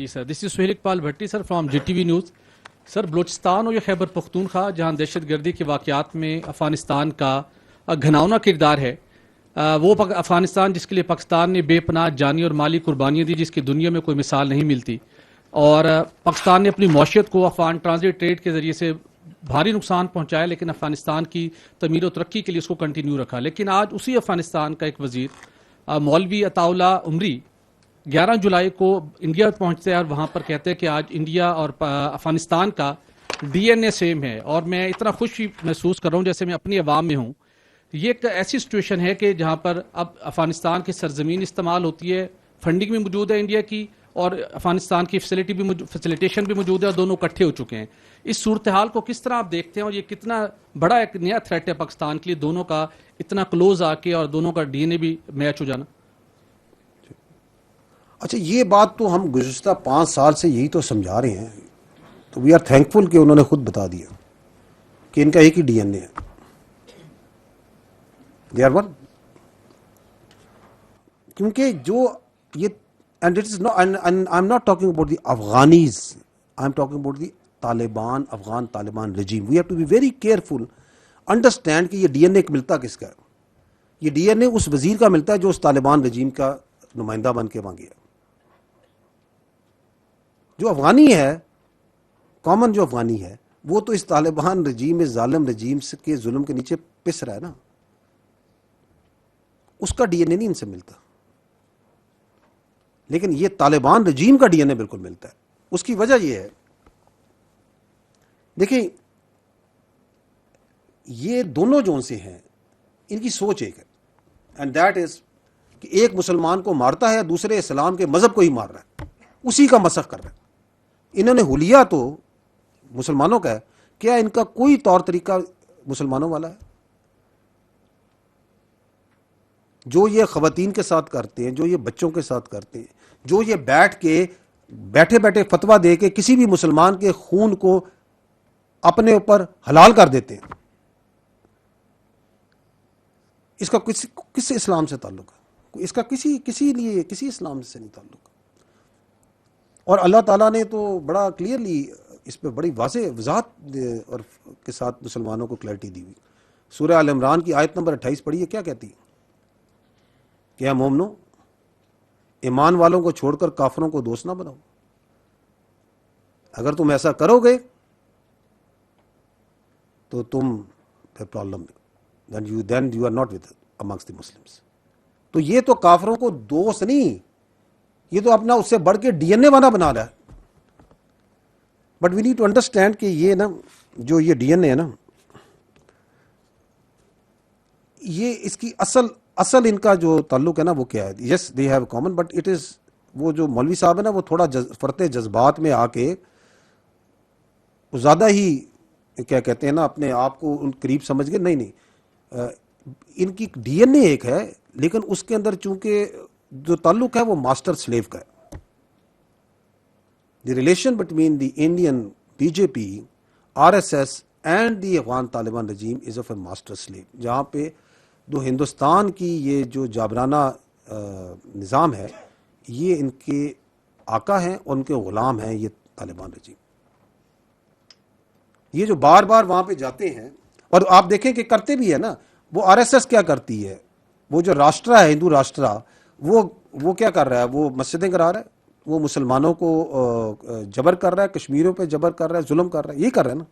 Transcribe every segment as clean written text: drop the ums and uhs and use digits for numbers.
G sir, this is Sohail Iqbal Bhatti sir from G T V news. Sir, Balochistan اور یہ خیبر پختونخوا جہاں دہشت گردی کے واقعات میں افغانستان کا گھناؤنا کردار ہے، وہ افغانستان جس کے لیے پاکستان نے بے پناہ جانی اور مالی قربانیاں دی جس کی دنیا میں کوئی مثال نہیں ملتی، اور پاکستان نے اپنی معیشت کو افغان ٹرانزٹ ٹریڈ کے ذریعے سے بھاری نقصان پہنچایا، لیکن افغانستان کی تعمیر و ترقی کے لیے اس کو کنٹینیو رکھا. لیکن آج اسی افغانستان کا ایک وزیر مولوی عطا اللہ عمری 11 جولائی کو انڈیا پہنچتے ہیں اور وہاں پر کہتے ہیں کہ آج انڈیا اور افغانستان کا ڈی این اے سیم ہے، اور میں اتنا خوشی محسوس کر رہا ہوں جیسے میں اپنی عوام میں ہوں. یہ ایک ایسی سچویشن ہے کہ جہاں پر اب افغانستان کی سرزمین استعمال ہوتی ہے، فنڈنگ بھی موجود ہے انڈیا کی، اور افغانستان کی فیسیلیٹیشن بھی موجود ہے، اور دونوں اکٹھے ہو چکے ہیں. اس صورتحال کو کس طرح آپ دیکھتے ہیں، اور یہ کتنا بڑا ایک نیا تھریٹ ہے پاکستان کے لیے، دونوں کا اتنا کلوز آ کے اور دونوں کا ڈی این اے بھی میچ ہو جانا؟ اچھا، یہ بات تو ہم گزشتہ 5 سال سے یہی تو سمجھا رہے ہیں، تو وی آر تھینکفل کہ انہوں نے خود بتا دیا کہ ان کا ایک ہی ڈی این اے ہے. They are one. کیونکہ جو یہ and it is I am not talking about the Afghanis, I am talking about the Taliban, Afghan Taliban regime. We have to be very careful, understand کہ یہ D N اے ملتا کس کا ہے. یہ ڈی این اے اس وزیر کا ملتا ہے جو اس طالبان رجیم کا نمائندہ بن کے وہاں گیا. جو افغانی ہے، کامن جو افغانی ہے، وہ تو اس طالبان رجیم، اس ظالم رجیم کے ظلم کے نیچے پس رہا ہے نا. اس کا ڈی این اے نہیں ان سے ملتا، لیکن یہ طالبان رجیم کا ڈی این اے بالکل ملتا ہے. اس کی وجہ یہ ہے، دیکھیں یہ دونوں جو سے ہیں ان کی سوچ ایک ہے، اینڈ دیٹ از کہ ایک مسلمان کو مارتا ہے، دوسرے اسلام کے مذہب کو ہی مار رہا ہے، اسی کا مسخ کر رہا ہے. انہوں نے حلیہ تو مسلمانوں کا ہے، کیا ان کا کوئی طور طریقہ مسلمانوں والا ہے؟ جو یہ خواتین کے ساتھ کرتے ہیں، جو یہ بچوں کے ساتھ کرتے ہیں، جو یہ بیٹھے بیٹھے فتویٰ دے کے کسی بھی مسلمان کے خون کو اپنے اوپر حلال کر دیتے ہیں، اس کا کس اسلام سے تعلق ہے؟ اس کا کسی اسلام سے نہیں تعلق. اور اللہ تعالیٰ نے تو بڑا کلیئرلی اس پہ بڑی واضح وضاحت اور کے ساتھ مسلمانوں کو کلیئرٹی دی ہوئی. سورہ آل عمران کی آیت نمبر 28 پڑھیے، کیا کہتی ہے کہ اے مومنو، ایمان والوں کو چھوڑ کر کافروں کو دوست نہ بناؤ. اگر تم ایسا کرو گے تو تم پھر پرابلم میں، then you are not with amongst the Muslims. تو یہ تو کافروں کو دوست نہیں، یہ تو اپنا اس سے بڑھ کے ڈی این اے بنا رہا ہے. But we need to understand کہ یہ نا جو یہ ڈی این اے ہے نا، یہ اس کی اصل ان کا جو تعلق ہے نا وہ کیا ہے. Yes they have common, but it is وہ جو مولوی صاحب ہے نا وہ تھوڑا فرط جذبات میں آ کے زیادہ ہی کیا کہتے ہیں نا اپنے آپ کو ان قریب سمجھ گئے. نہیں، ان کی ڈی این اے ایک ہے، لیکن اس کے اندر چونکہ جو تعلق ہے وہ ماسٹر سلیو کا ہے. The relation between the Indian B J P, R S S and the Afghan Taliban regime is of a master slave, جہاں پہ جو ہندوستان کی یہ جو جابرانہ نظام ہے یہ ان کے آقا ہیں اور ان کے غلام ہیں یہ طالبان رجیم. یہ جو بار بار وہاں پہ جاتے ہیں، اور آپ دیکھیں کہ کرتے بھی ہے نا، وہ آر ایس ایس کیا کرتی ہے، وہ جو راشٹرا ہے، ہندو راشٹرا، وہ کیا کر رہا ہے، وہ مسجدیں کرا رہا ہے، وہ مسلمانوں کو جبر کر رہا ہے، کشمیریوں پہ جبر کر رہا ہے، ظلم کر رہا ہے. یہ کر رہے ہیں نا.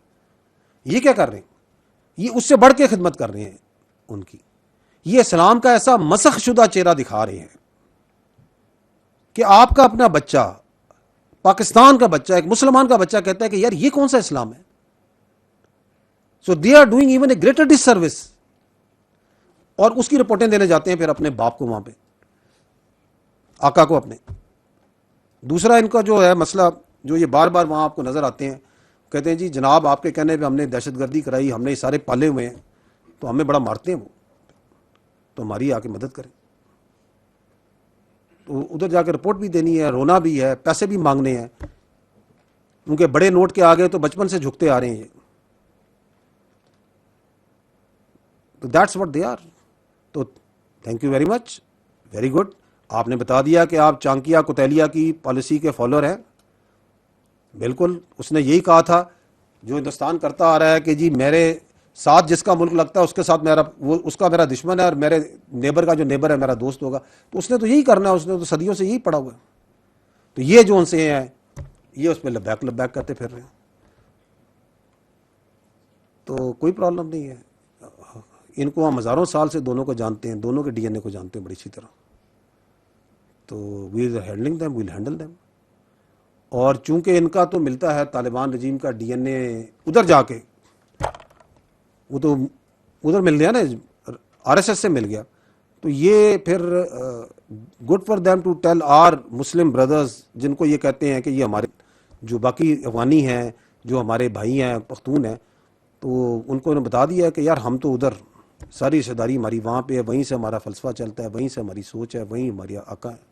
یہ کیا کر رہے ہیں؟ یہ اس سے بڑھ کے خدمت کر رہے ہیں ان کی. یہ اسلام کا ایسا مسخ شدہ چہرہ دکھا رہے ہیں کہ آپ کا اپنا بچہ، پاکستان کا بچہ، ایک مسلمان کا بچہ کہتا ہے کہ یار یہ کون سا اسلام ہے. So they are doing even a greater disservice, اور اس کی رپورٹیں دینے جاتے ہیں پھر اپنے باپ کو وہاں پہ، آقا کو اپنے. دوسرا ان کا جو ہے مسئلہ، جو یہ بار بار وہاں آپ کو نظر آتے ہیں، کہتے ہیں جی جناب آپ کے کہنے پہ ہم نے دہشت گردی کرائی، ہم نے یہ سارے پالے ہوئے ہیں، تو ہمیں بڑا مارتے ہیں وہ، تو ہماری آ کے مدد کریں. تو ادھر جا کے رپورٹ بھی دینی ہے، رونا بھی ہے، پیسے بھی مانگنے ہیں، کیونکہ بڑے نوٹ کے آگے تو بچپن سے جھکتے آ رہے ہیں. تو دیٹس واٹ دے آر. تو thank you very much, very good. آپ نے بتا دیا کہ آپ چانکیا کوتیلیا کی پالیسی کے فالوور ہیں. بالکل اس نے یہی کہا تھا جو ہندوستان کرتا آ رہا ہے کہ جی میرے ساتھ جس کا ملک لگتا ہے اس کے ساتھ اس کا میرا دشمن ہے، اور میرے نیبر کا جو نیبر ہے میرا دوست ہوگا. تو اس نے تو یہی کرنا ہے، اس نے تو صدیوں سے یہی پڑھا ہوا ہے. تو یہ جو ان سے ہیں یہ اس پہ لبیک کرتے پھر رہے ہیں. تو کوئی پرابلم نہیں ہے. ان کو ہم ہزاروں سال سے دونوں کو جانتے ہیں، دونوں کے ڈی این اے کو جانتے ہیں بڑی اچھی طرح. تو we are handling them, well handle them. اور چونکہ ان کا تو ملتا ہے طالبان رجیم کا ڈی این اے ادھر جا کے، وہ تو ادھر مل گیا نا، آر ایس ایس سے مل گیا. تو یہ پھر good for them to tell our Muslim brothers, جن کو یہ کہتے ہیں کہ یہ ہمارے جو باقی افغانی ہیں، جو ہمارے بھائی ہیں پختون ہیں، تو ان کو انہوں نے بتا دیا کہ یار ہم تو ادھر ساری رشتہ داری ہماری وہاں پہ ہے، وہیں سے ہمارا فلسفہ چلتا ہے، وہیں سے ہماری سوچ ہے، وہیں ہماری آقا ہے.